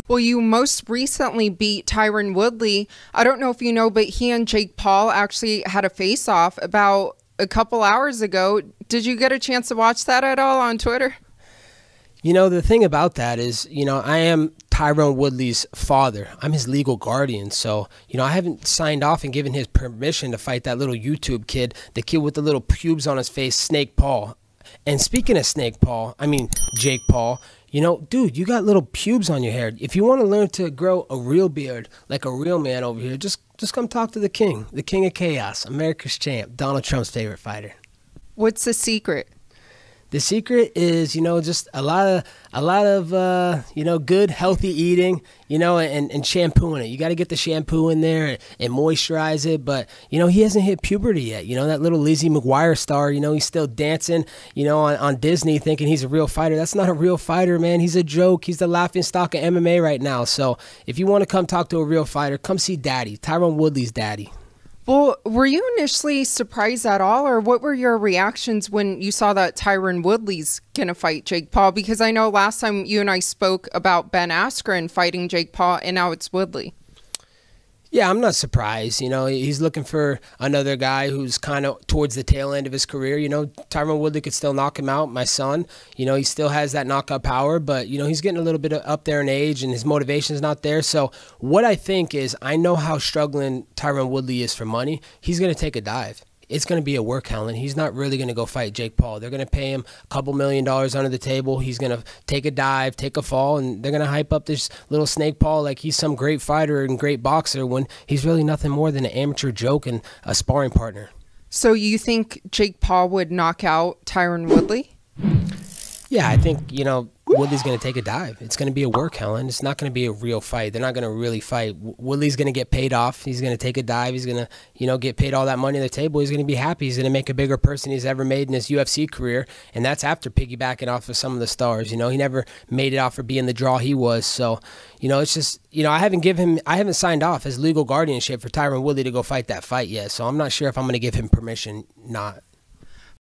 Well, you most recently beat Tyron Woodley. I don't know if you know, but he and Jake Paul actually had a face-off about a couple hours ago. Did you get a chance to watch that at all on Twitter? You know, the thing about that is, you know, I am Tyron Woodley's father. I'm his legal guardian. So, you know, I haven't signed off and given his permission to fight that little YouTube kid, the kid with the little pubes on his face, Snake Paul. And speaking of Jake Paul, you know, dude, you got little pubes on your hair. If you want to learn to grow a real beard like a real man over here, just come talk to the king of chaos, America's champ, Donald Trump's favorite fighter. What's the secret? The secret is, you know, just a lot of you know, good, healthy eating, you know, and shampooing it. You got to get the shampoo in there and moisturize it. But, you know, he hasn't hit puberty yet. You know, that little Lizzie McGuire star, you know, he's still dancing, you know, on Disney thinking he's a real fighter. That's not a real fighter, man. He's a joke. He's the laughing stock of MMA right now. So if you want to come talk to a real fighter, come see Daddy, Tyron Woodley's daddy. Well, were you initially surprised at all, or what were your reactions when you saw that Tyron Woodley's going to fight Jake Paul? Because I know last time you and I spoke about Ben Askren fighting Jake Paul, and now it's Woodley. Yeah, I'm not surprised. You know, he's looking for another guy who's kind of towards the tail end of his career. You know, Tyron Woodley could still knock him out, my son. You know, he still has that knockout power, but, you know, he's getting a little bit up there in age and his motivation's not there. So what I think is, I know how struggling Tyron Woodley is for money. He's going to take a dive. It's going to be a work, Helen. He's not really going to go fight Jake Paul. They're going to pay him a couple $1 million under the table. He's going to take a dive, take a fall, and they're going to hype up this little Snake Paul like he's some great fighter and great boxer when he's really nothing more than an amateur joke and a sparring partner. So you think Jake Paul would knock out Tyron Woodley? Yeah, I think, you know, Woodley's going to take a dive. It's going to be a work, Helen. It's not going to be a real fight. They're not going to really fight. Woodley's going to get paid off. He's going to take a dive. He's going to, you know, get paid all that money on the table. He's going to be happy. He's going to make a bigger person he's ever made in his UFC career, and that's after piggybacking off of some of the stars. You know, he never made it off for being the draw he was. So, you know, it's just, you know, I haven't signed off as legal guardianship for Tyron Woodley to go fight that fight yet. So I'm not sure if I'm going to give him permission not.